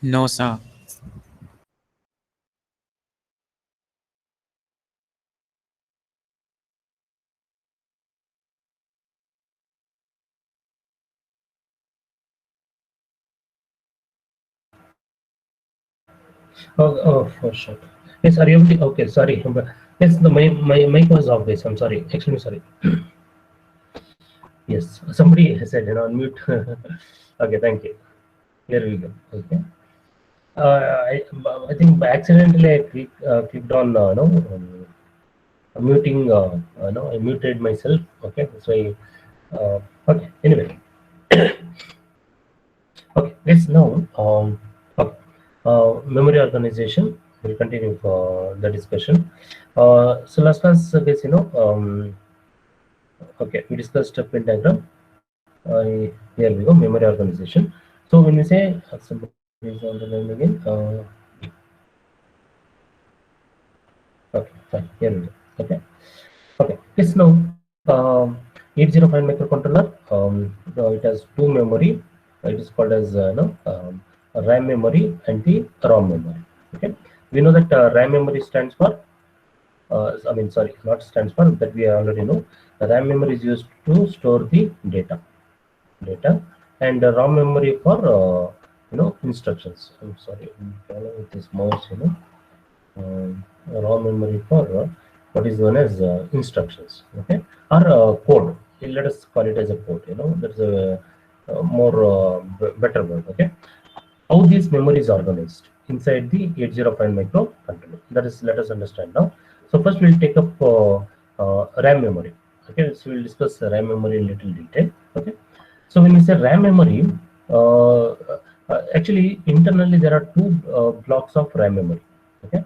No, sir. For sure. Yes, are you able to? Okay, sorry. Yes, my mic was off, guys. I'm sorry. Extremely sorry. Yes, somebody said, unmute. Okay, thank you. Here we go. Okay. I think by accidentally I clicked on, muting, no, I muted myself. Okay, that's why. Okay, anyway. Okay, let's now, okay, memory organization. We'll continue for the discussion. So last class, guys, okay, we discussed a pin diagram. Here we go, memory organization. So when we say somebody is on the line again, okay, fine. Here we go. Okay, okay. Yes, now 805 microcontroller. It has two memory. It is called as RAM memory and the ROM memory. Okay, we know that RAM memory stands for. I mean, sorry, not stands for that. We already know. The RAM memory is used to store the data, and ROM memory for instructions. I'm sorry, I'm following with this mouse. ROM memory for what is known as instructions, okay, or code. Let us call it as a code. That's a more better word. Okay, how these memory is organized inside the 805 microcontroller. That is, let us understand now. So first we'll take up RAM memory. Okay, so we'll discuss RAM memory in little detail. Okay, so when we say RAM memory, actually internally there are two blocks of RAM memory. Okay,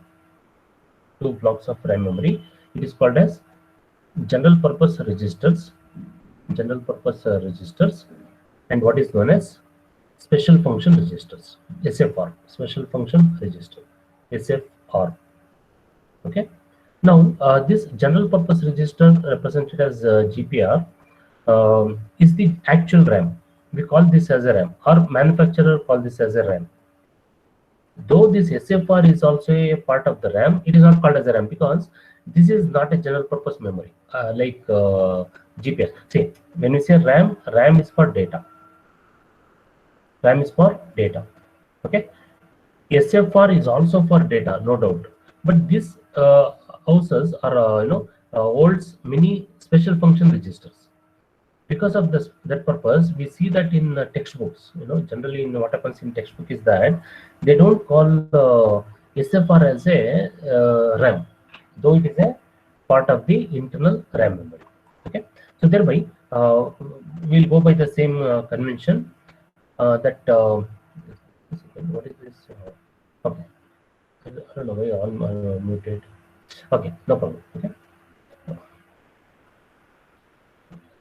two blocks of RAM memory. It is called as general purpose registers, registers, and what is known as special function registers, SFR, special function register, SFR. Okay. Now, this general purpose register represented as GPR is the actual RAM. We call this as a RAM. Our manufacturer call this as a RAM. Though this SFR is also a part of the RAM, it is not called as a RAM because this is not a general purpose memory like GPS. See, when we say RAM, RAM is for data. RAM is for data. Okay. SFR is also for data, no doubt. But these houses are, holds many special function registers. Because of this, that purpose, we see that in textbooks, generally in what happens in textbook is that they don't call SFR as a RAM, though it is a part of the internal RAM memory. Okay, so thereby we'll go by the same convention that. What is this? Okay, I don't know why all muted. Okay, no problem. Okay.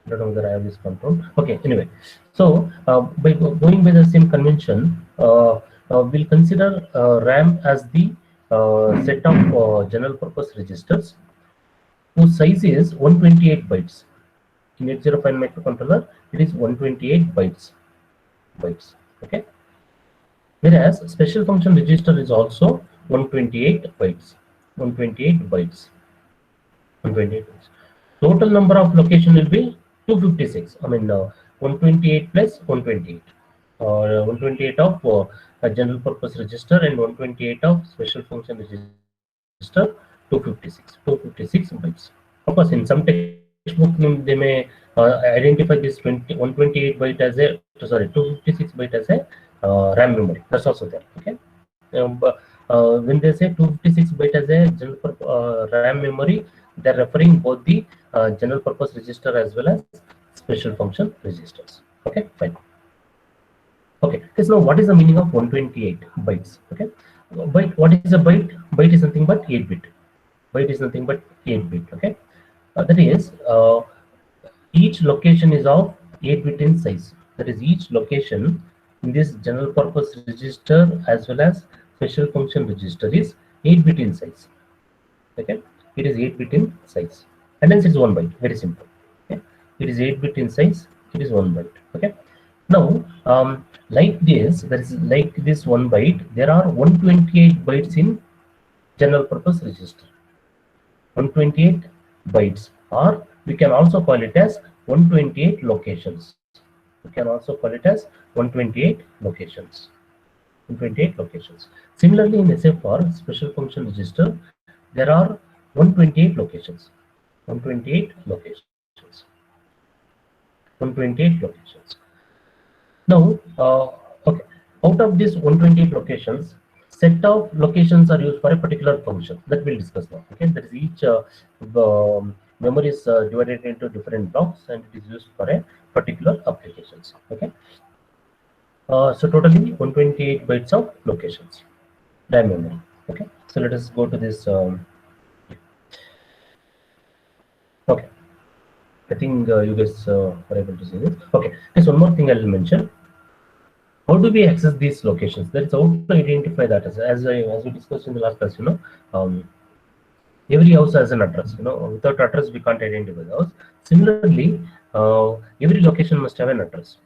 I don't know whether I have this control. Okay, anyway, so by going by the same convention, we'll consider RAM as the set of general purpose registers whose size is 128 bytes. In 805 microcontroller, it is 128 bytes. Okay, whereas special function register is also 128 bytes. 128 bytes. 128 bytes. Total number of location will be 256. I mean, 128 plus 128. 128 of a general purpose register and 128 of special function register, 256 bytes. Of course, in some textbook, they may identify this 128 byte as a, sorry, 256 byte as a RAM memory. That's also there. Okay. When they say 256 byte as a RAM memory, they're referring both the general purpose register as well as special function registers. Okay, fine. Okay, so now what is the meaning of 128 bytes? Okay, byte. What is a byte? Byte is nothing but 8-bit. Byte is nothing but 8-bit. Okay, that is each location is of 8-bit in size. That is, each location in this general purpose register as well as special function register is 8-bit in size. Okay, it is 8-bit in size, and hence it's 1 byte. Very simple. Okay, it is 8-bit in size. It is 1 byte. Okay, Now, like this, there is like this 1 byte. There are 128 bytes in general purpose register. 128 bytes, or we can also call it as 128 locations. We can also call it as 128 locations. 128 locations. Similarly, in SFR, special function register, there are 128 locations. 128 locations. 128 locations. Now, okay, out of these 128 locations, set of locations are used for a particular function that we'll discuss now. Okay, that is each memory is divided into different blocks and it is used for a particular applications. Okay, so totally 128 bytes of locations, RAM memory. Okay, so let us go to this. Okay, I think you guys are able to see this. Okay, there's one more thing I'll mention. How do we access these locations? That is how to identify that as we discussed in the last class. Every house has an address. Without address we can't identify the house. Similarly, every location must have an address.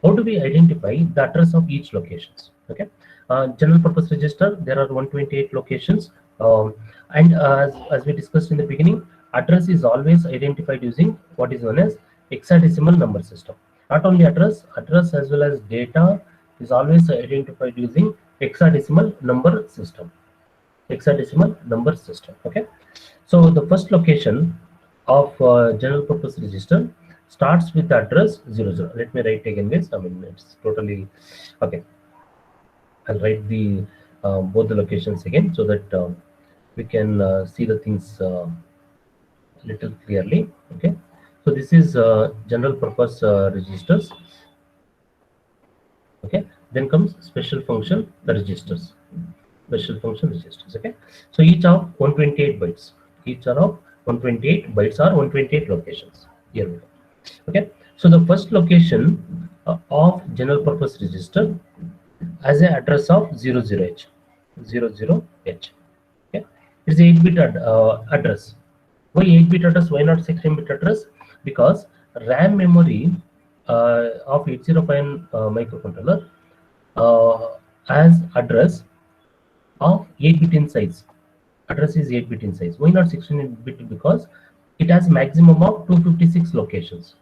How do we identify the address of each locations? Okay, general purpose register, there are 128 locations, and as we discussed in the beginning, address is always identified using what is known as hexadecimal number system. Not only address as well as data is always identified using hexadecimal number system. Hexadecimal number system. Okay, so the first location of general purpose register starts with the address 00. Let me write again this. I mean, it's totally okay. I'll write the both the locations again so that we can see the things little clearly. Okay, so this is general purpose registers. Okay, then comes special function registers. Special function registers. Okay, so each of 128 bytes. Each are of 128 bytes or 128 locations. Here we go. Okay, so the first location of general purpose register has an address of 00h. 00h. Okay, it's a 8-bit address. Why 8-bit address? Why not 16-bit address? Because RAM memory of 8051 microcontroller has address of 8-bit in size. Address is 8-bit in size. Why not 16-bit? Because it has maximum of 256 locations.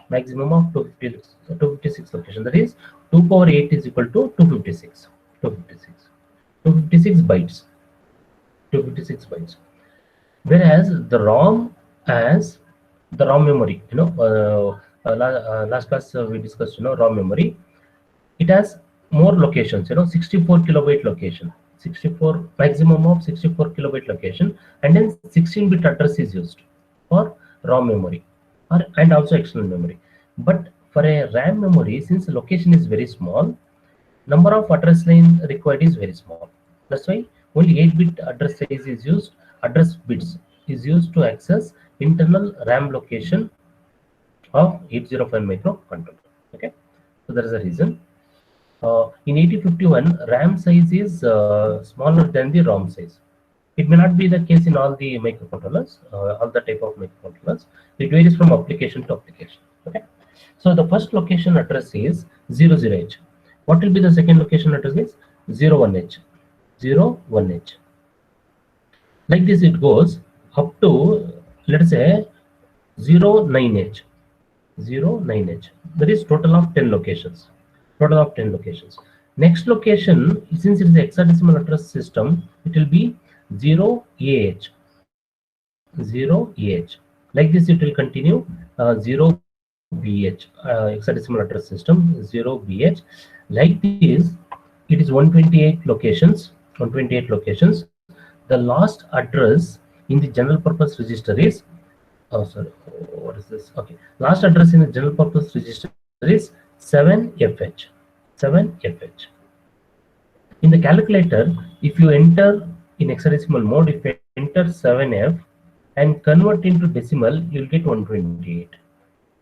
Maximum of 256 locations. That is 2 power 8 is equal to 256. 256 bytes. 256 bytes. Whereas the ROM has the ROM memory. Last class we discussed. ROM memory. It has more locations. 64 kilobyte location. 64 maximum of 64 kilobyte location, and then 16-bit address is used for ROM memory and also external memory. But for a RAM memory, since the location is very small, number of address line required is very small. That's why only 8-bit address size is used. Address bits is used to access internal RAM location of 8051 microcontroller. Okay, so that is the reason. In 8051, RAM size is smaller than the ROM size. It may not be the case in all the microcontrollers, all the type of microcontrollers. It varies from application to application. Okay, so the first location address is 00h. What will be the second location address is 01h. 01h. Like this, it goes up to, let's say, 09h. 09h. That is total of 10 locations. Total of 10 locations. Next location, since it is a hexadecimal address system, it will be 0AH. 0AH. Like this, it will continue 0BH. Hexadecimal address system 0BH. Like this, it is 128 locations. 128 locations. The last address in the general purpose register is, oh sorry, what is this? Okay, last address in the general purpose register is 7FH. 7FH. In the calculator, if you enter in hexadecimal mode, if you enter 7F and convert into decimal, you'll get 128.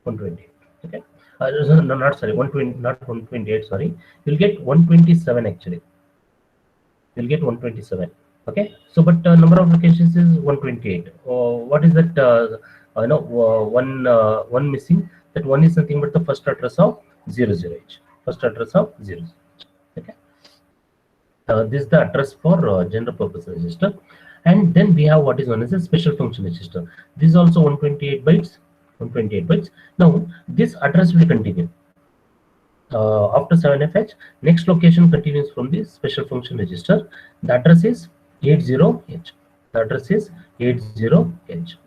128. Okay. No, not sorry, 120, not 128. Sorry, you'll get 127 actually. You'll get 127. Okay. So, but number of locations is 128. What is that? One missing. That one is nothing but the first address of 00H. First address of 00H. Okay. This is the address for general purpose register. And then we have what is known as a special function register. This is also 128 bytes. 128 bytes. Now this address will continue. After 7FH, next location continues from the special function register. The address is 80H. The address is 80H.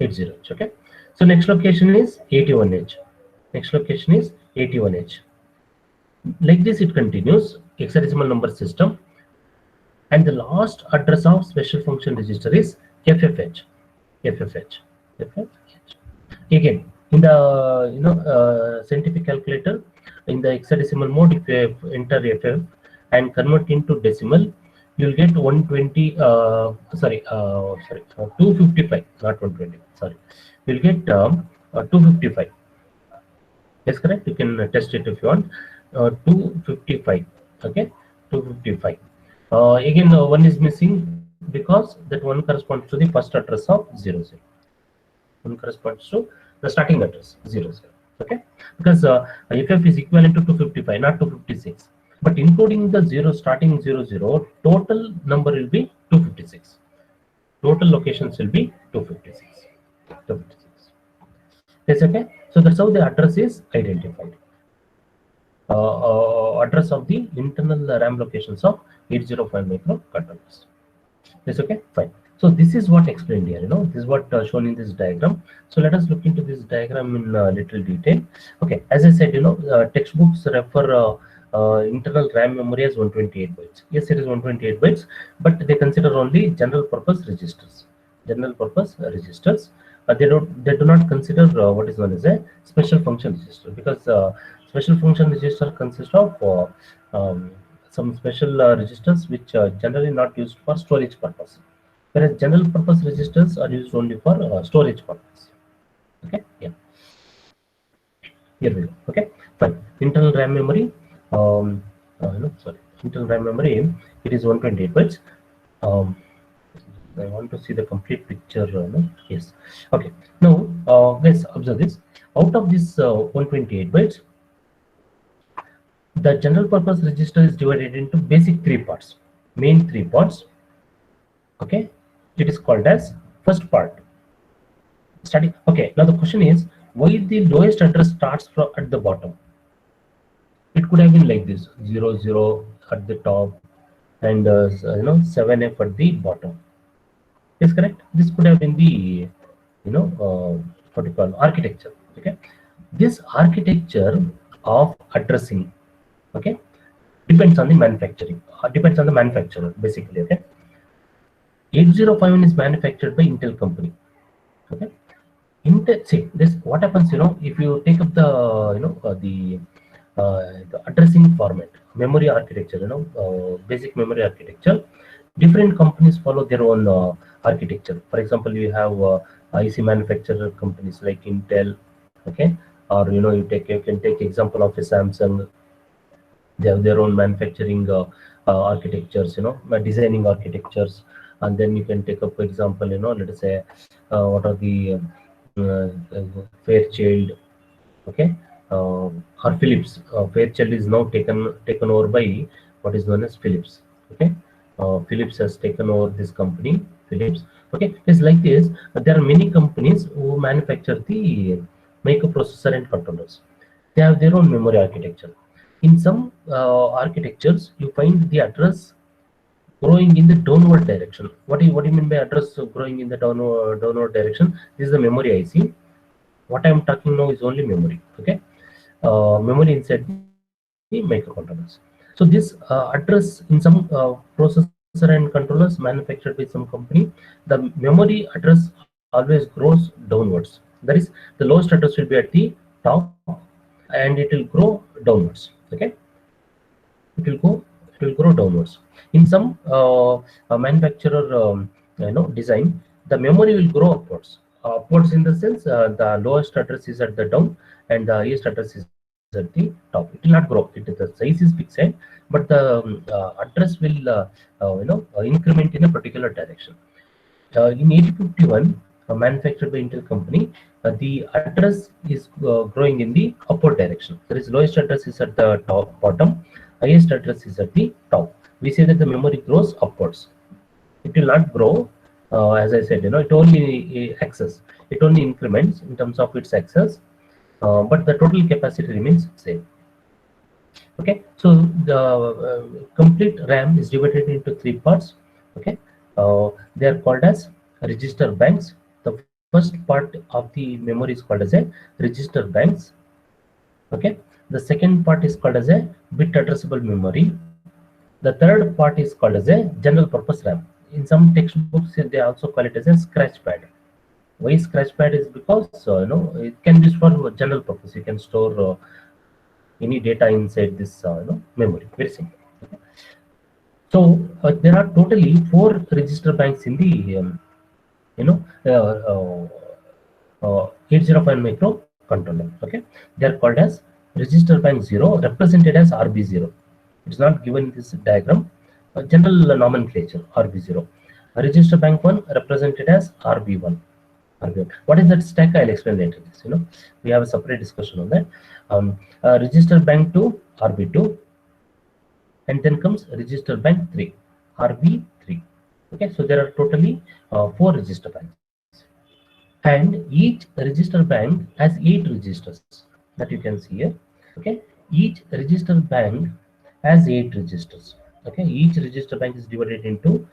80H. Okay. So next location is 81H. Next location is 81H. Like this, it continues hexadecimal number system. And the last address of special function register is FFH. FFH. FFH. Again, in the scientific calculator, in the hexadecimal mode, if you enter FF and convert into decimal, you'll get 255, not 120. Sorry, you'll get 255. Yes, correct. You can test it if you want. 255. Okay, 255. Again, one is missing because that one corresponds to the first address of 00. One corresponds to the starting address 00. Okay, because FF is equivalent to 255, not 256. But including the 0 starting 00, total number will be 256. Total locations will be 256. 256. Yes, okay. So that's how the address is identified. Address of the internal RAM locations of 805 microcontrollers. Yes, okay, fine. So this is what explained here. This is what shown in this diagram. So let us look into this diagram in little detail. Okay, as I said, textbooks refer internal RAM memory as 128 bytes. Yes, it is 128 bytes, but they consider only general purpose registers. General purpose registers. They do not consider what is known as a special function register, because special function register consists of some special registers which are generally not used for storage purpose, whereas general purpose registers are used only for storage purpose. Okay, yeah. Here we go. Okay, fine. Internal RAM memory. Internal RAM memory. It is 128 bytes. I want to see the complete picture. Yes. Okay. Now, guys, observe this. Out of this 128 bytes, the general purpose register is divided into basic three parts, main three parts. Okay. It is called as first part. Study. Okay. Now the question is, why the lowest address starts from at the bottom? It could have been like this: 00 at the top and 7F at the bottom. Is correct. This could have been the what you call architecture. Okay, this architecture of addressing, okay, depends on the manufacturing. Depends on the manufacturer basically. Okay, 8051 is manufactured by Intel company. Okay, Intel. See this. What happens? If you take up the addressing format, memory architecture. Basic memory architecture. Different companies follow their own architecture. For example, you have IC manufacturer companies like Intel, okay, or you can take example of a Samsung. They have their own manufacturing architectures, designing architectures, and then you can take up example, let us say what are the Fairchild, okay, or Philips. Fairchild is now taken over by what is known as Philips, okay. Philips has taken over this company, Philips. Okay, it's like this. There are many companies who manufacture the microprocessor and controllers. They have their own memory architecture. In some architectures, you find the address growing in the downward direction. What do you mean by address growing in the downward direction? This is the memory IC. What I am talking now is only memory. Okay, memory inside the microcontrollers. So this address in some processor and controllers manufactured by some company, the memory address always grows downwards. That is, the lowest address will be at the top, and it will grow downwards. Okay, it will grow downwards. In some manufacturer design, the memory will grow upwards. Upwards in the sense the lowest address is at the down and the highest address is at the top. It will not grow. The size is fixed, but the address will increment in a particular direction. In 8051, manufactured by Intel company, the address is growing in the upward direction. There is lowest address is at the top bottom, highest address is at the top. We say that the memory grows upwards. It will not grow, as I said, it only access, it only increments in terms of its access, but the total capacity remains same. Okay, so the complete RAM is divided into 3 parts. Okay, they are called as register banks. The first part of the memory is called as a register banks. Okay, the second part is called as a bit addressable memory. The third part is called as a general purpose RAM. In some textbooks, they also call it as a scratch pad. Why scratch pad is because it can be used for general purpose. You can store any data inside this memory. Very simple. Okay. So there are totally 4 register banks in the 8051 microcontroller. Okay, they are called as register bank 0, represented as RB0. It's not given in this diagram. General nomenclature RB0. Register bank 1 represented as RB1. What is that stack? I'll explain later. We have a separate discussion on that. Register bank 2 RB2, and then comes register bank 3 RB3. Okay, so there are totally 4 register banks, and each register bank has 8 registers that you can see here. Okay, each register bank has 8 registers. Okay, each register bank is divided into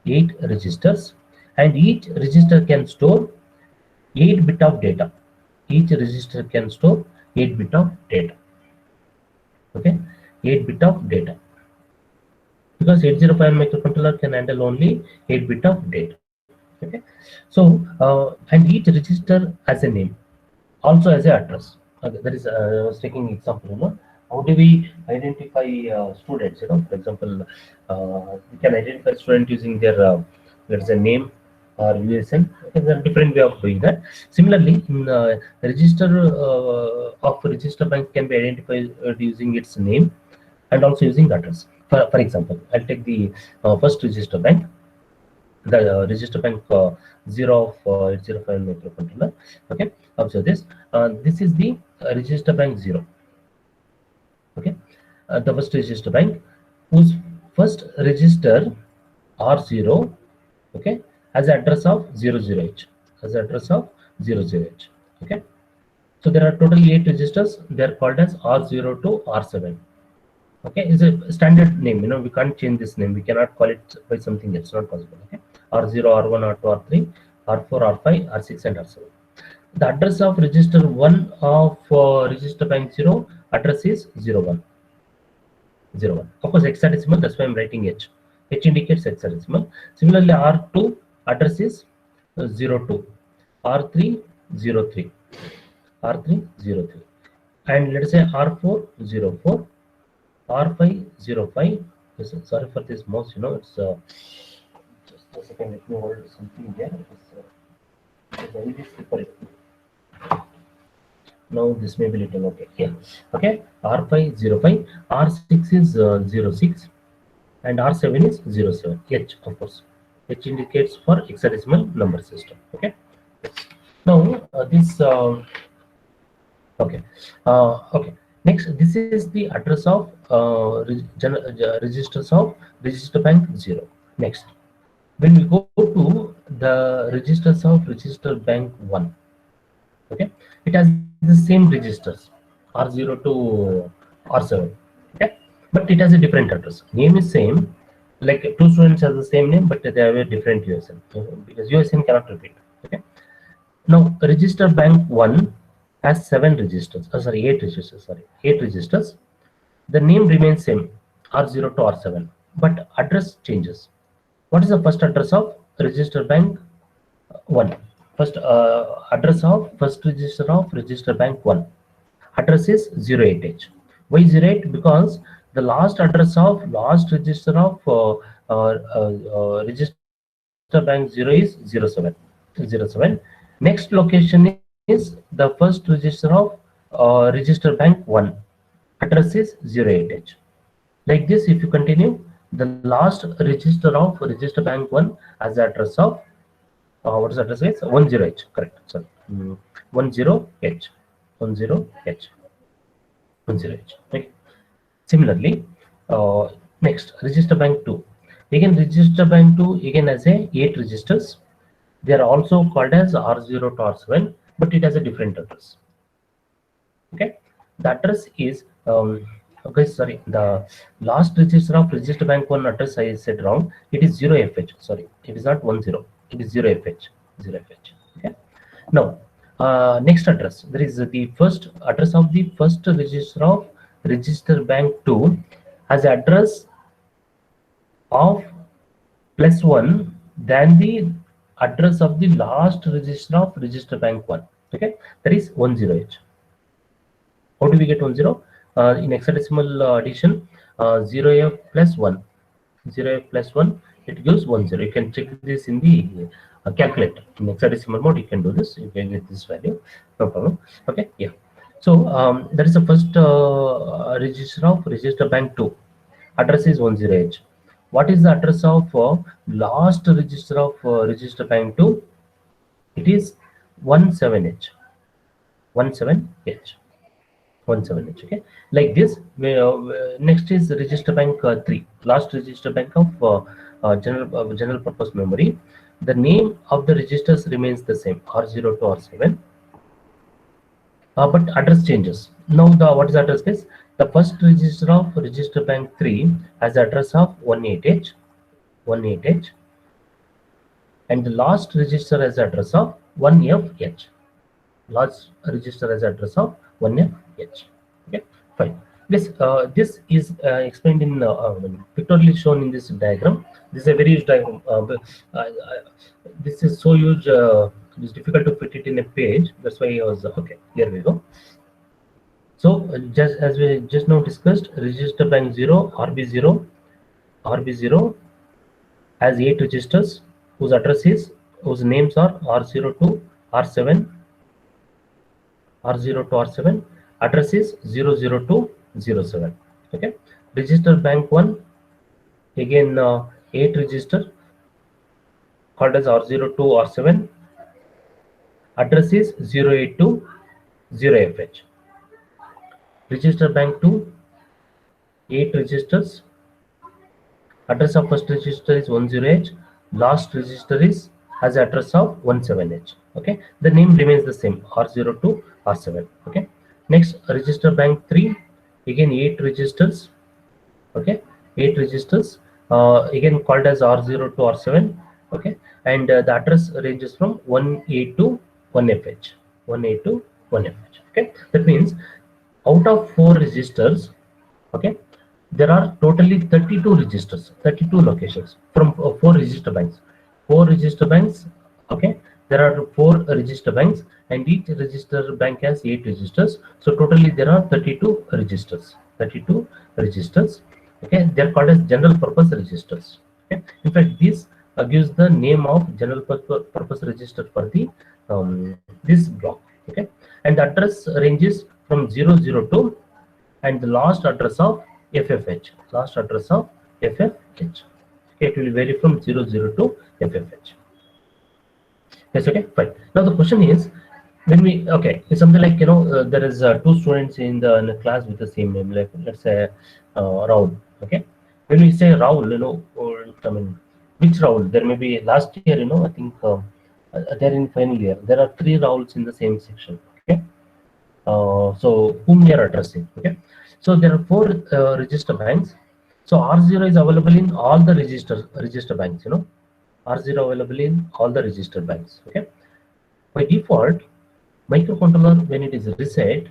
8 registers, and each register can store 8 bit of data. Each register can store 8 bit of data. Okay, 8 bit of data, because 8051 microcontroller can handle only 8 bit of data. Okay, so and each register has a name, also as an address. That is, I was taking example. How do we identify students? For example, we can identify student using their let's say name or USN. There are different way of doing that. Similarly, in register of register bank can be identified using its name and also using address. For example, I'll take the first register bank, the register bank 0 of 8051 microcontroller. Okay, observe this. This is the register bank 0. Okay, the first register bank, whose first register R0, okay, has address of 00H, has address of 00H. Okay, so there are totally 8 registers. They are called as R0 to R7. Okay, it's a standard name. We can't change this name. We cannot call it by something else. Not possible. Okay, R0, R1, R2, R3, R4, R5, R6, and R7. The address of register 1 of register bank 0 address is 01. 01. Of course, hexadecimal. That's why I'm writing H. H indicates hexadecimal. Similarly, R2 address is 02. R3 03. R3 03. And let's say R4 04. R5 05. Sorry for this mouse. It's just a second. Let me hold something there. It's very slippery. Now this may be little okay. Yeah. Okay. R5 05. R6 is 06, and R7 is 07. H, of course. H indicates for hexadecimal number system. Okay. Now this. Okay. Okay. Next, this is the address of registers of register bank 0. Next, when we go to the registers of register bank 1, okay, it has the same registers R0 to R7. Okay, but it has a different address. Name is same, like 2 students have the same name, but they have a different USN, because USN cannot repeat. Okay. Now, register bank 1 has 7 registers. 8 registers. 8 registers. The name remains same, R0 to R7, but address changes. What is the first address of register bank 1? First address of first register of register bank 1. Address is 08H. Why 08? Because the last address of last register of register bank 0 is 07. 07. Next location is the first register of register bank 1. Address is 08H. Like this, if you continue, the last register of register bank 1 as the address of what is the address is 10H. Correct. Sorry. 10H, 10H, 10H. Okay. Similarly, next register bank 2. Again, register bank 2 again has a 8 registers. They are also called as R0 to R7, but it has a different address. Okay, the address is okay. Sorry, the last register of register bank 1 address I said wrong. It is 0FH. Sorry, it is not 10. It is 0FH. 0FH. Okay. Now, next address. There is the first address of the first register of register bank 2 has address of +1 than the address of the last register of register bank 1. Okay, that is 10H. How do we get 10? In hexadecimal addition, 0F plus 1. 0F plus 1, it gives 10. You can check this in the calculator. In hexadecimal mode, you can do this. You can get this value. No problem. Okay, yeah. So that is the first register of register bank 2. Address is 10H. What is the address of last register of register bank 2? It is 17H. 17H. 17H. Okay, like this. Next is register bank 3, last register bank of general purpose memory. The name of the registers remains the same, R0 to R7, but address changes. Now the what is the address space? The first register of register bank 3 has the address of 18H, 18H, and the last register has the address of 1FH. Last register has the address of 1FH. Okay, fine. This is explained in pictorially shown in this diagram. This is a very huge diagram. This is so huge. It is difficult to fit it in a page. That's why I was okay. Here we go. So just as we just now discussed, register bank 0, RB0, RB0 has 8 registers whose addresses, whose names are R0 to R7, R0 to R7. Address is 00 to 07. Okay. Register bank 1, again 8 register called as R0 to R7. Address is 08 to 0FH. Register bank 2, 8 registers. Address of first register is 10H. Last register is has address of 17H. Okay. The name remains the same, R0 to R7. Okay. Next, register bank 3, again 8 registers. Okay, 8 registers, again called as R0 to R7. Okay, and the address ranges from 1A to 1FH. 1A to 1FH. Okay, that means out of 4 registers, okay, there are totally 32 registers, 32 locations from 4 register banks. 4 register banks. Okay, there are 4 register banks, and each register bank has 8 registers. So totally there are 32 registers. 32 registers. Okay, they are called as general purpose registers. Okay, in fact, this gives the name of general purpose register for the this block. Okay, and the address ranges from 00 to, and the last address of FFH. Last address of FFH. Okay, it will vary from 00 to FFH. Yes, okay, fine. Now the question is, when we, okay, it's something like, there is 2 students in the class with the same name, like let's say Raul. Okay, when we say Raul, or I mean, which Raul? There may be last year, I think they're in final year. There are 3 Rauls in the same section. Okay, so whom we are addressing. Okay, so there are 4 register banks. So R0 is available in all the register banks. R0 available in all the register banks. Okay, by default, microcontroller, when it is reset,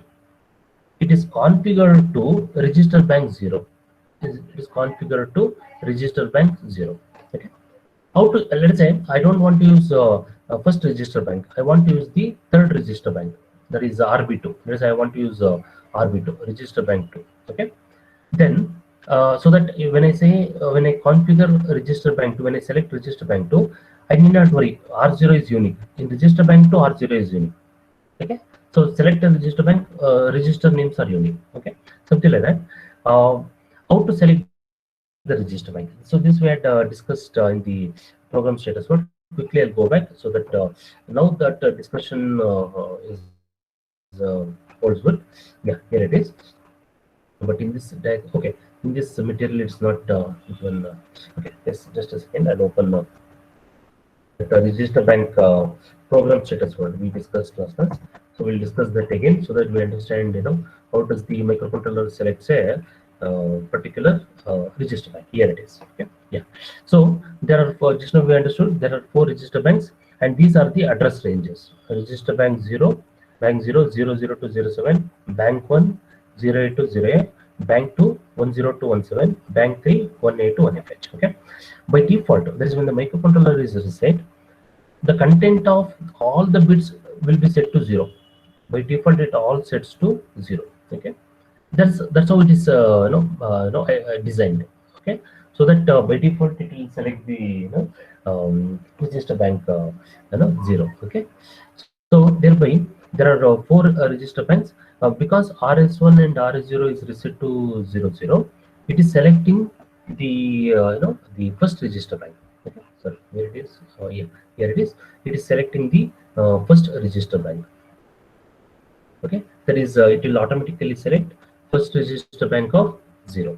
it is configured to register bank 0. It is configured to register bank 0. Okay, how to, let's say I don't want to use first register bank. I want to use the third register bank, that is RB2. Let's say I want to use RB2, register bank 2. Okay, then so that when I say when I configure register bank 2, when I select register bank 2, I need not worry, R0 is unique. In register bank 2, R0 is unique. Okay, so select a register bank, register names are unique. Okay, something like that. How to select the register bank? So this we had discussed in the program status. What quickly I'll go back so that now that discussion is holds good. Yeah, here it is. But in this okay, in this material it's not given. Okay, just a second. I'll open the register bank program status word we discussed last time. So we'll discuss that again so that we understand, how does the microcontroller select a particular register bank. Here it is. Okay, yeah. So there are four. Just now we understood there are four register banks, and these are the address ranges. Register bank 0, bank 0, 00 to 07, bank 1, 08 to 08, bank 2, 10 to 17, bank 3, 18 to 1FH. Okay. By default, that is when the microcontroller is reset, the content of all the bits will be set to 0. By default, it all sets to 0. Okay, that's how it is designed. Okay, so that by default it will select the register bank 0. Okay, so thereby there are four register banks. Because RS1 and RS0 is reset to 00, it is selecting the the first register bank. Okay, sorry, where it is? Yeah, here it is. It is selecting the first register bank. Okay, that is it will automatically select first register bank of 0.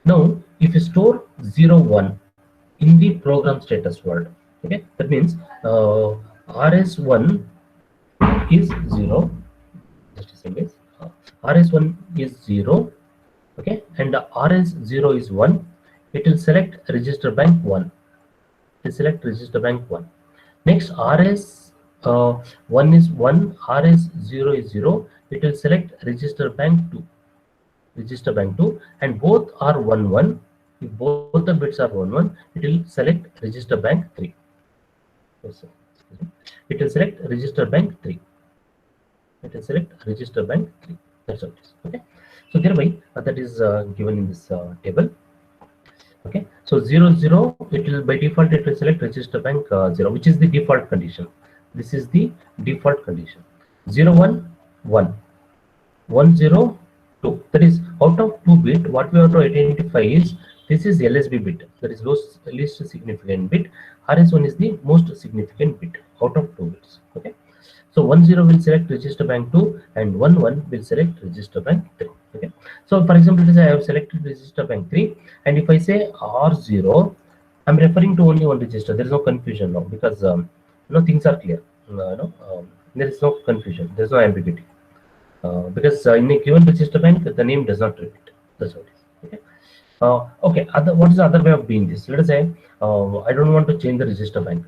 Now if you store 01 in the program status world, okay, that means RS1 is 0. Just a second. RS1 is 0. Okay, and RS0 is 1. It will select register bank 1. It select register bank 1. Next, RS1 is 1, RS0 is 0. It will select register bank 2. Register bank 2, and both are 1 1. If both the bits are 1 1, it will select register bank 3. Yes, it will select register bank 3. It will select register bank 3. That's how it is. Okay, so thereby that is given in this table. Okay, so 00, it will by default it will select register bank 0, which is the default condition. This is the default condition. 01 1 10 2. That is, out of 2 bit, what we have to identify is this is LSB bit, that is least significant bit. RS1 is the most significant bit out of 2 bits. Okay, so 10 will select register bank 2 and 11 will select register bank 3. Okay, so for example, I have selected register bank 3, and if I say R0, I'm referring to only one register. There is no confusion now because things are clear. There is no confusion. There is no ambiguity. Because in a given register bank, the name does not repeat. That's what it is. Okay. Okay. What is the other way of doing this? Let us say I don't want to change the register bank,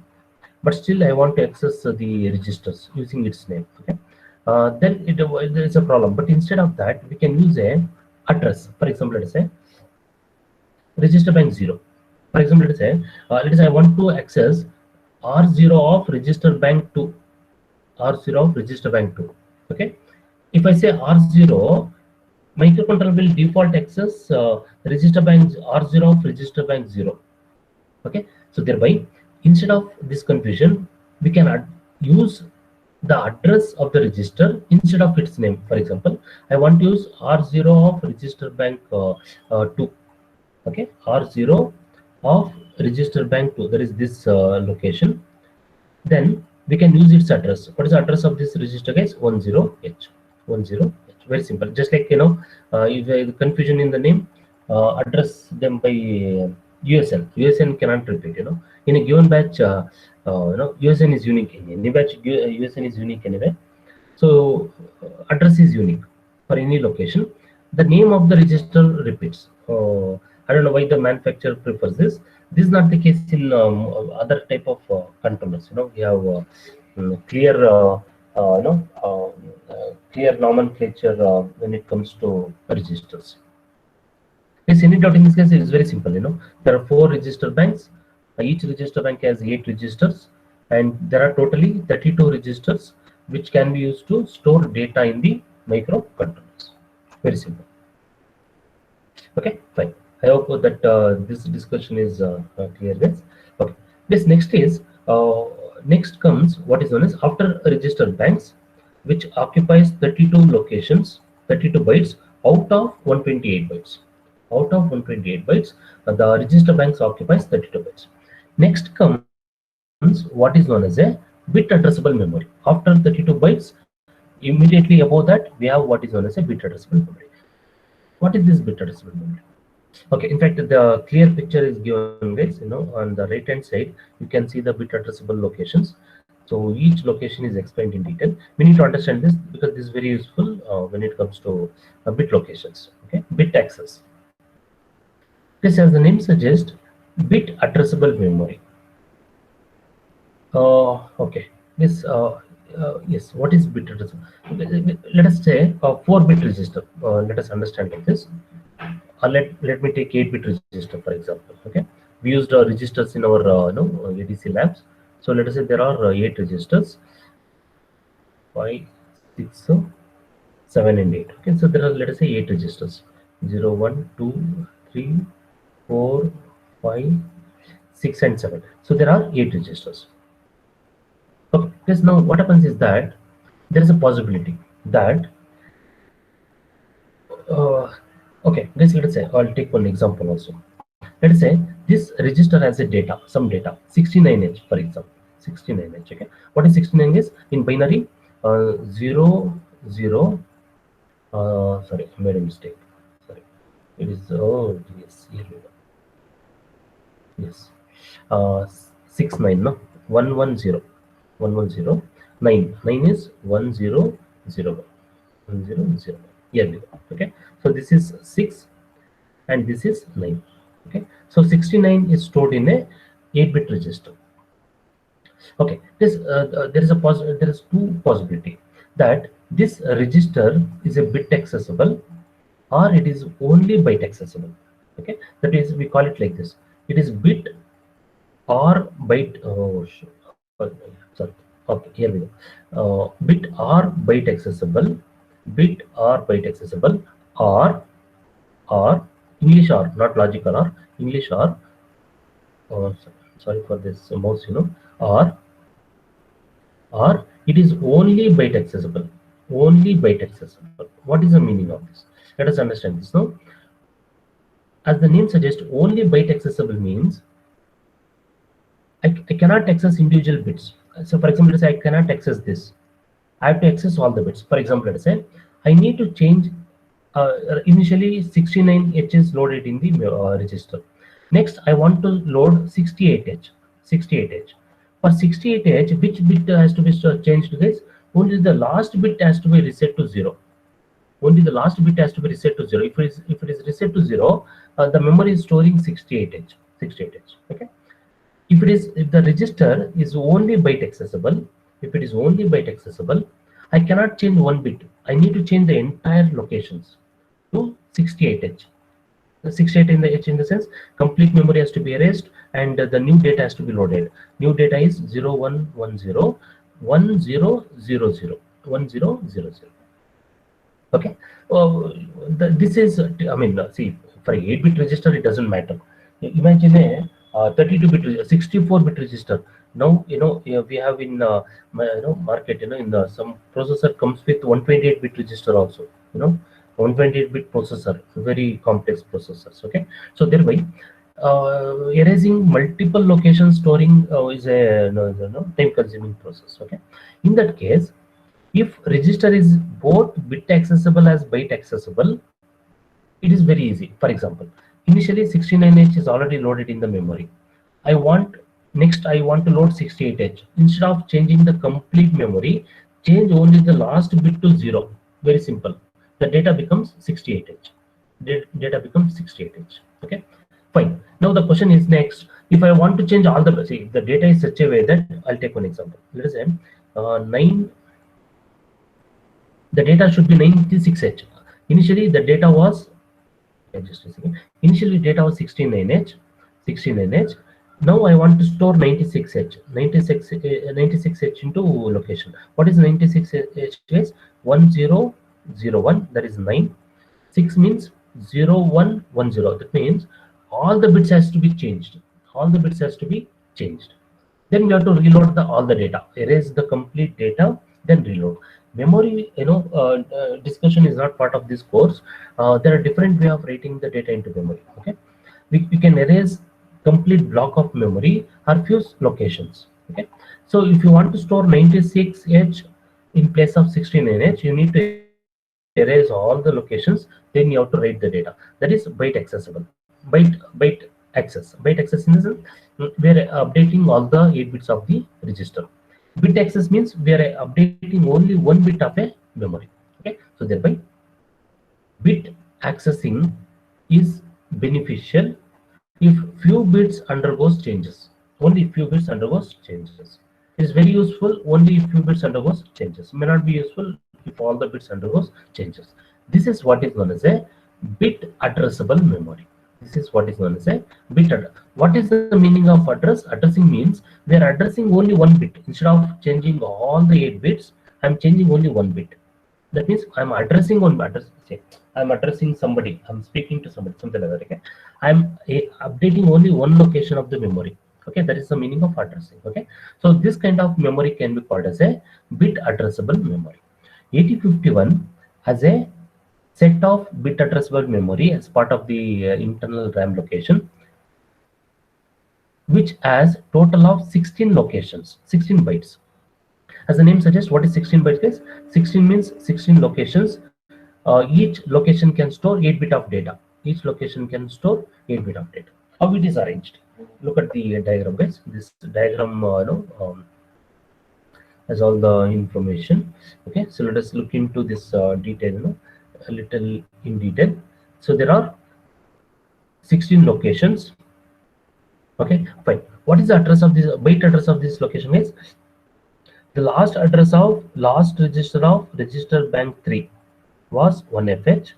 but still I want to access the registers using its name. Okay. Then there is a problem. But instead of that, we can use a address. For example, let us say register bank 0. For example, let us say I want to access R0 of register bank 2. R0 of register bank 2. Okay. If I say R0, microcontroller will default access register bank R0 of register bank 0. Okay, so thereby instead of this confusion, we can use the address of the register instead of its name. For example, I want to use R0 of register bank 2. Okay, R0 of register bank 2, that is this location. Then we can use its address. What is the address of this register, guys? 10H. 10H. Very simple. Just like if there is confusion in the name, address them by USN. USN cannot repeat. In a given batch, USN is unique. In any batch, USN is unique anyway. So address is unique for any location. The name of the register repeats. I don't know why the manufacturer prefers this. This is not the case in other type of controllers. We have clear, clear nomenclature when it comes to registers. Yes, any doubt in this case? It is very simple. There are 4 register banks. Each register bank has 8 registers, and there are totally 32 registers which can be used to store data in the microcontrollers. Very simple. Okay, fine. I hope that this discussion is clear, guys. Okay. This next is next comes what is known as after register banks, which occupies 32 locations, 32 bytes out of 128 bytes. Out of 128 bytes, the register banks occupies 32 bytes. Next comes what is known as a bit addressable memory. After 32 bytes, immediately above that, we have what is known as a bit addressable memory. What is this bit addressable memory? Okay, in fact, the clear picture is given, guys. On the right hand side, you can see the bit addressable locations. So each location is explained in detail. We need to understand this because this is very useful when it comes to bit locations. Okay, bit access. This, as the name suggests, bit addressable memory. Okay, this yes, what is bit addressable? Let us say a 4-bit register. Let us understand like this. Let me take 8-bit register for example. Okay, we used registers in our ADC labs. So let us say there are 8 registers, 5, 6, 7 and 8. Okay, so there are, let us say, 8 registers: 0, 1, 2, 3, 4, 5, 6 and 7. So there are 8 registers. Okay, because now what happens is that there is a possibility that okay, guys, let us say, I'll take one example also. Let us say this register has a data, some data, 69H for example, 69H. Okay, what is 69 is in binary? 0, 0. Sorry, I made a mistake. Sorry, it is, oh yes, here we go. Yes, 69, no, 110, 110, 9. 9 is 1001. 1001. Here we go. Okay, so this is 6 and this is 9. Okay, so 69 is stored in a 8-bit register. Okay, this there is 2 possibility that this register is a bit accessible or it is only byte accessible. Okay, that is, we call it like this. It is bit or byte. Oh, sorry. Okay, here we go. Bit or byte accessible, bit or byte accessible, or English or, not logical or, English or, sorry for this mouse, or it is only byte accessible. Only byte accessible. What is the meaning of this? Let us understand this now. As the name suggests, only byte accessible means I cannot access individual bits. So for example, let's say I cannot access this. I have to access all the bits. For example, let's say I need to change, initially 69H is loaded in the register. Next, I want to load 68H. 68H. For 68H, which bit has to be changed, guys? Only the last bit has to be reset to 0. Only the last bit has to be reset to 0. If it is reset to 0, the memory is storing 68H. 68H. Okay. If the register is only byte accessible, if it is only byte accessible, I cannot change one bit. I need to change the entire locations to 68H. The 68 in the sense complete memory has to be erased and the new data has to be loaded. New data is 0110 1000 1000. Okay. This is, I mean, see, for 8-bit register it doesn't matter. Imagine a 32-bit 64-bit register. Now we have in market, in some processor comes with 128-bit register also. 128-bit processor, very complex processors. Okay, so thereby erasing multiple locations storing is a time-consuming process. Okay, in that case, if register is both bit accessible as byte accessible, it is very easy. For example, initially 69H is already loaded in the memory. I want to load 68H. Instead of changing the complete memory, change only the last bit to 0. Very simple. The data becomes 68H. Data becomes 68H. Okay, fine. Now the question is next. If I want to change all the data is such a way that I'll take one example. Let us say 9. The data should be 96H. Initially, the data was just a second. Initially, data was 69H. Now I want to store 96H. 96H into location. What is 96H? Is 1001. That is 9. 6 means 0110. That means all the bits has to be changed. All the bits has to be changed. Then we have to reload all the data. Erase the complete data. Then reload. Memory, discussion is not part of this course. There are different way of writing the data into memory. Okay, we can erase complete block of memory or few locations. Okay, so if you want to store 96H in place of 16H, you need to erase all the locations, then you have to write the data. That is byte accessible. Byte access. Byte access in the sense, we are updating all the 8 bits of the register. Bit access means we are updating only one bit of a memory. Okay, so thereby bit accessing is beneficial if few bits undergoes changes. Only few bits undergoes changes. It is very useful only if few bits undergoes changes. May not be useful if all the bits undergoes changes. This is what is known as a bit addressable memory. This is what is known as a bit address. What is the meaning of address? Addressing means we are addressing only one bit. Instead of changing all the 8 bits, I am changing only one bit. That means I'm addressing one address. Say, I'm addressing somebody. I'm speaking to somebody. Something like that. Okay. I'm updating only one location of the memory. Okay, that is the meaning of addressing. Okay, so this kind of memory can be called as a bit addressable memory. 8051 has a set of bit addressable memory as part of the internal RAM location, which has total of 16 locations, 16 bytes. As the name suggests, what is 16 bytes, guys? 16 means 16 locations. Each location can store 8 bit of data. Each location can store 8 bit of data. How it is arranged? Look at the diagram, guys. This diagram has all the information. Okay, so let us look into this detail, a little in detail. So there are 16 locations. Okay, fine. What is the address of this byte address of this location, guys? The last address of last register of register bank 3 was 1FH.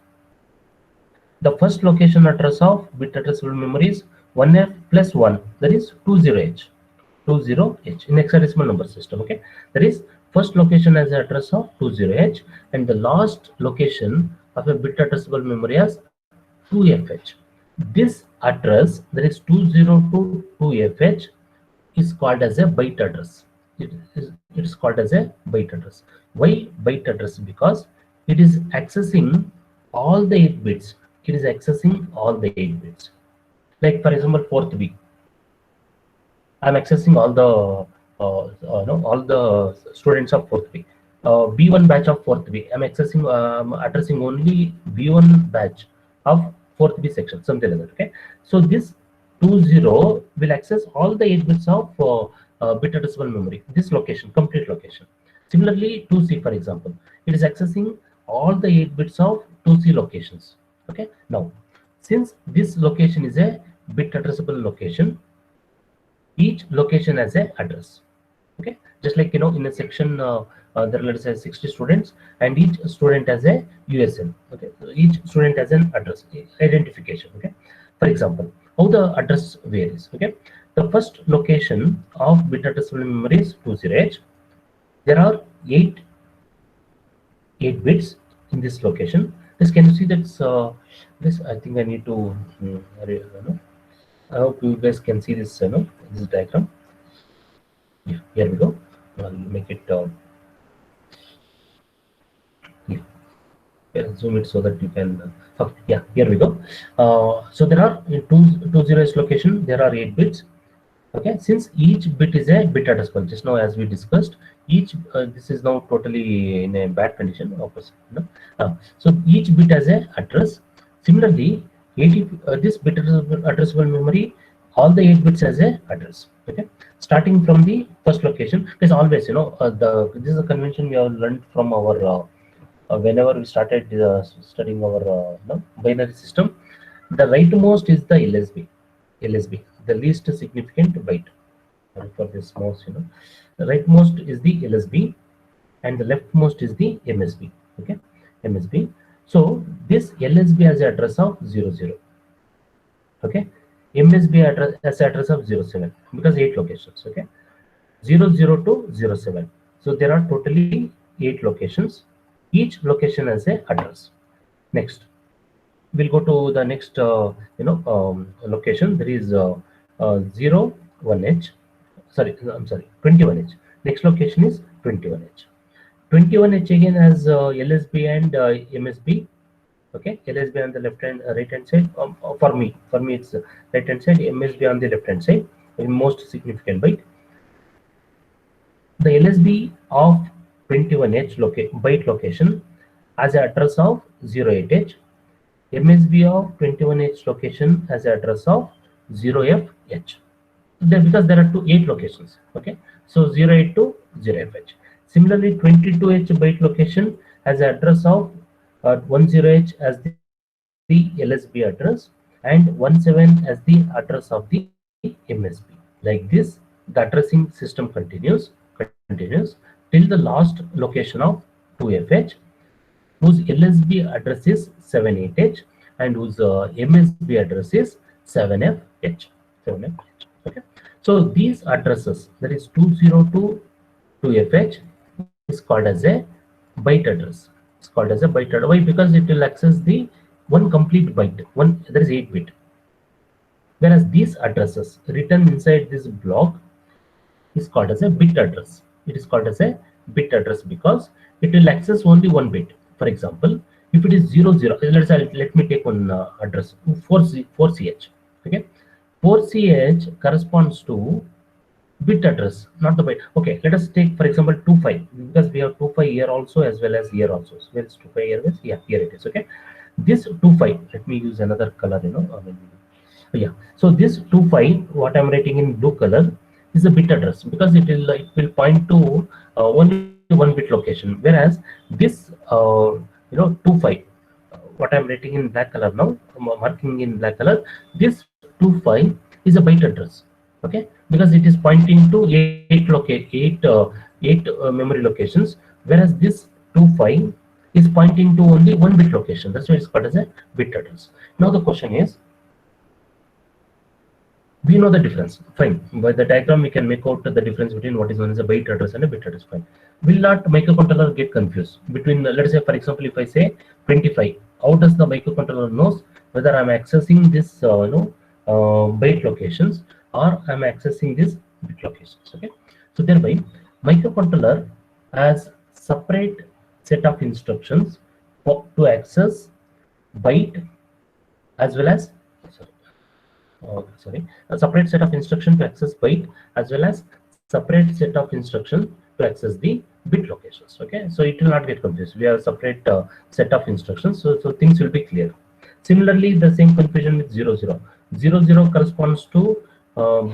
The first location address of bit addressable memory is 1F plus 1, that is 20H. 20H in hexadecimal number system. Okay, that is first location as the address of 20H, and the last location of a bit addressable memory as 2FH. This address, that is 2022FH, is called as a byte address. It is called as a byte address. Why byte address? Because it is accessing all the 8 bits. It is accessing all the 8 bits. Like for example, fourth B. I'm accessing all the no, all the students of fourth B. B1 batch of fourth B. I'm accessing addressing only B1 batch of fourth B section, something like that. Okay. So this 20 will access all the 8 bits of bit addressable memory. This location, complete location. Similarly, 2C, for example, it is accessing all the 8 bits of 2C locations. Okay. Now, since this location is a bit addressable location, each location has a address. Okay, just like in a section there are, let's say, 60 students, and each student has a USN. Okay, so each student has an address identification. Okay, for example, how the address varies. Okay, the first location of bit addressable memory is 20H. There are 8 bits in this location. This, can you see that this? I think I need to I hope you guys can see this, this diagram. Yeah, here we go. I'll make it. Yeah, zoom it so that you can. Okay, yeah, here we go. So there are in 20 location. There are 8 bits. Okay, since each bit is a bit addressable, just now as we discussed, each this is now totally in a bad condition. Opposite, so each bit has a address. Similarly, 80 this bit addressable memory, all the 8 bits has a address. Okay, starting from the first location, because always this is a convention we have learned from our whenever we started studying our binary system. The rightmost is the LSB, the least significant byte. For this mouse, the rightmost is the LSB, and the leftmost is the MSB. Okay, MSB. So this LSB has an address of 00. Okay, MSB has an address of 07, because 8 locations. Okay, 00 to 07. So there are totally 8 locations. Each location has a address. Next, we'll go to the next location. There is 01H. Sorry, I'm sorry, 21H. Next location is 21H. 21H again has LSB and MSB. Okay, LSB on the left hand, right hand side. For me it's right hand side. MSB on the left hand side. The most significant byte. The LSB of 21H byte location has an address of 08H. MSB of 21H location has an address of 0FH. Because there are 8 locations. Okay, so 08 to 0FH. Similarly, 22H byte location has an address of 10H as the LSB address and 17 as the address of the MSB. Like this, the addressing system continues till the last location of 2FH, whose LSB address is 78H and whose MSB address is 7FH. Okay. So these addresses, that is 202 2FH, is called as a byte address. It's called as a byte address. Why? Because it will access the one complete byte. There is 8 bit. Whereas these addresses written inside this block is called as a bit address. It is called as a bit address because it will access only one bit. For example, if it is 00, let me take one address 4CH. Okay, 4CH corresponds to bit address, not the byte. Okay, let us take for example 25 because we have 25 here also as well as here also. So where is 25 here? Yeah, here it is. Okay, this 25. Let me use another color. Yeah. So this 25, what I'm writing in blue color, is a bit address because it will point to only one bit location, whereas this 25, what I'm writing in black color now, marking in black color, this 25 is a byte address. Okay, because it is pointing to 8 memory locations, whereas this 25 is pointing to only one bit location. That's why it's called as a bit address. Now the question is, we know the difference, fine. By the diagram, we can make out the difference between what is known as a byte address and a bit address, fine. Will not microcontroller get confused between, let's say, for example, if I say 25, how does the microcontroller knows whether I'm accessing this, byte locations or I'm accessing this bit locations? Okay, so thereby, microcontroller has separate set of instructions to access byte as well as a separate set of instruction to access byte as well as separate set of instruction to access the bit locations. Okay, so it will not get confused. We have a separate set of instructions, so things will be clear. Similarly, the same confusion with 00. 00 corresponds to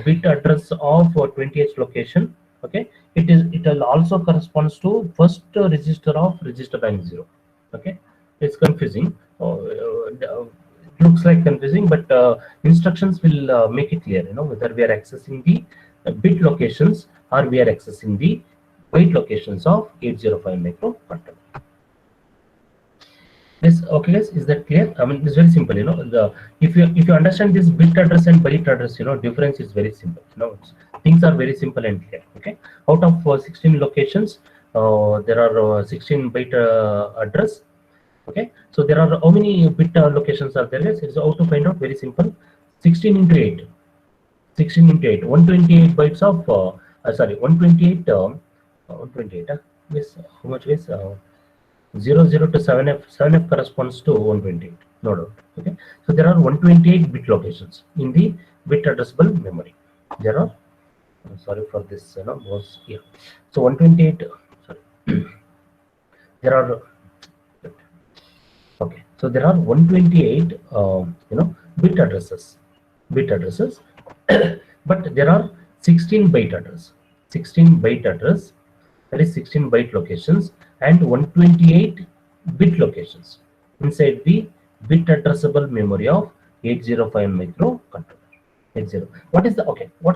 bit address of 20H location. Okay, it will also corresponds to first register of register bank 0. Okay, it's confusing. Looks like confusing, but instructions will make it clear, whether we are accessing the bit locations or we are accessing the byte locations of 805 microcontroller. This, okay guys, is that clear? I mean, it's very simple. If you understand this bit address and byte address, difference is very simple. Things are very simple and clear. Okay, out of 16 locations, there are 16 byte address. Okay, so there are how many bit locations are there? It's how to find out, very simple. 16 into 8. 16 into 8. 128 bytes of 128. 128. Yes, how much is 00 to 7F? 7F corresponds to 128. No doubt. Okay, so there are 128 bit locations in the bit addressable memory. There are. Sorry for this. Was here. So 128. Sorry. There are. Okay, so there are 128 bit addresses, but there are 16 byte address, that is 16 byte locations and 128 bit locations inside the bit addressable memory of 805 microcontroller. 80. What is the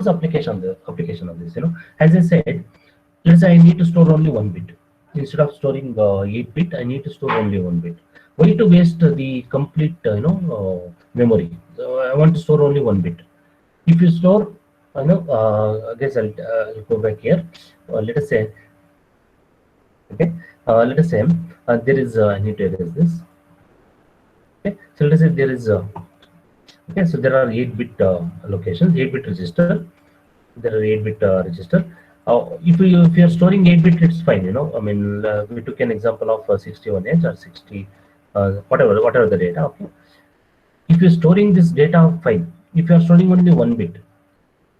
application of this? As I said, let's say I need to store only one bit. Instead of storing 8 bit, I need to store only one bit. Why to waste the complete memory? So I want to store only one bit. If you store, I guess I'll go back here. Let us say, okay. Let us say there is. I need to erase this. Okay. So let us say there is. Okay. So there are 8-bit locations, 8-bit register. There are 8-bit register. If you are storing 8-bit, it's fine. I mean, we took an example of 61H or 60. Whatever the data. Okay, if you're storing this data, fine. If you are storing only one bit,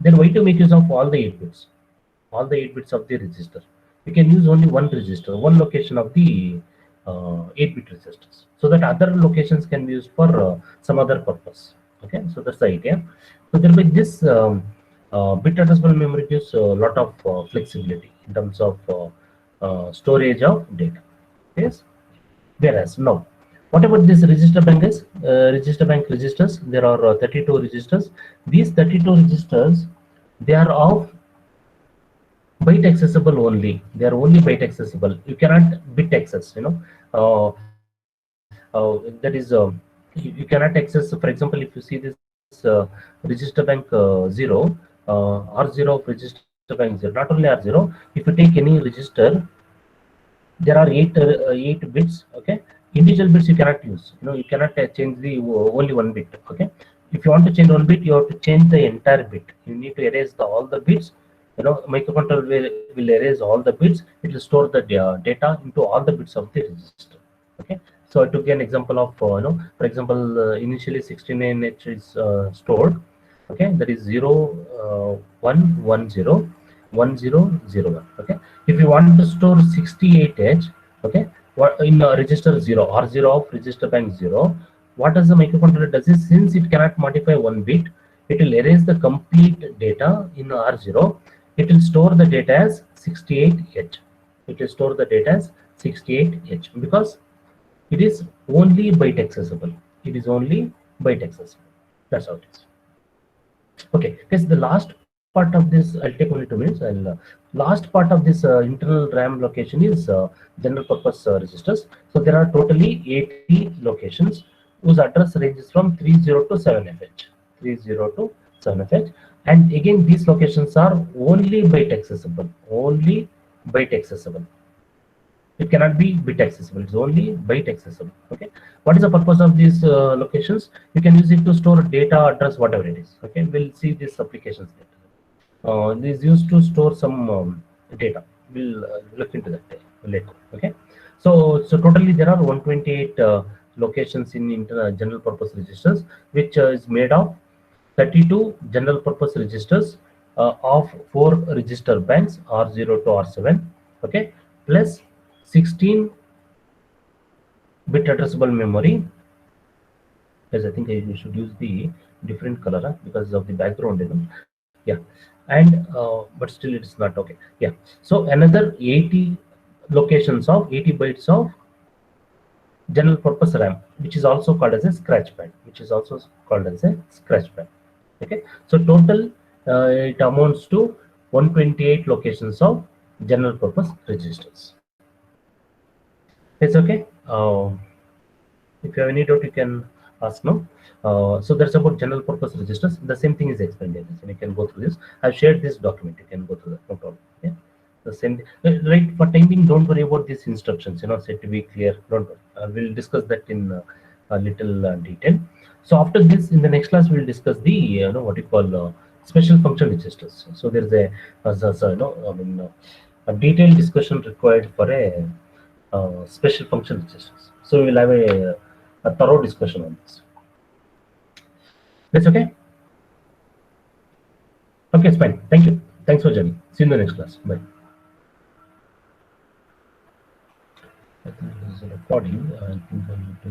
then why to make use of all the 8 bits? all the 8 bits of the register. You can use only one register, one location of the 8-bit registers, so that other locations can be used for some other purpose. Okay, so that's the idea. So thereby this bit addressable memory gives a lot of flexibility in terms of storage of data. Yes. Whereas now, what about this register bank is? Register bank registers, there are 32 registers. These 32 registers, they are of byte accessible only. They are only byte accessible. You cannot bit access, that is, you cannot access, for example, if you see this register bank 0, R0 of register bank 0, not only R0, if you take any register, there are eight bits. Okay, individual bits you cannot use. You cannot change the only one bit. Okay, if you want to change one bit, you have to change the entire bit. You need to erase all the bits. Microcontroller will erase all the bits. It will store the data into all the bits of the register. Okay, so I took an example of for example, initially 69H is stored. Okay, that is 0 1 1 0 1001. Okay, if you want to store 68H, okay, what in register 0 or 0 of register bank 0, what does the microcontroller does is, since it cannot modify one bit, it will erase the complete data in R0. It will store the data as 68H. It will store the data as 68H because it is only byte accessible. It is only byte accessible. That's how it is. Okay, because the last part of this, I'll take only 2 minutes. Last part of this internal RAM location is general purpose registers. So there are totally 80 locations whose address ranges from 30 to 7FH. 30 to 7FH. And again, these locations are only byte accessible. Only byte accessible. It cannot be bit accessible. It's only byte accessible. Okay, what is the purpose of these locations? You can use it to store data, address, whatever it is. Okay, we'll see these applications later. This is used to store some data. We'll look into that later. Okay, so totally there are 128 locations in general purpose registers, which is made of 32 general purpose registers of 4 register banks, R0 to R7. Okay, plus 16 bit addressable memory. Yes, I think I should use the different color because of the background. Yeah, and but still it is not okay. Yeah, so another 80 locations of 80 bytes of general purpose RAM, which is also called as a scratch pad. Okay, so total it amounts to 128 locations of general purpose registers. It's okay. If you have any doubt, you can ask now. So that's about general purpose registers. The same thing is explained in this, and you can go through this. I've shared this document. You can go through that. No problem. Yeah. The same. Right. For timing, don't worry about these instructions. Said to be clear. Don't worry. We'll discuss that in a little detail. So after this, in the next class, we'll discuss the what you call special function registers. So there's a detailed discussion required for a special function registers. So we'll have a thorough discussion on this. That's okay? Okay, it's fine. Thank you. Thanks for joining. See you in the next class. Bye. I think this is a recording. I think I need to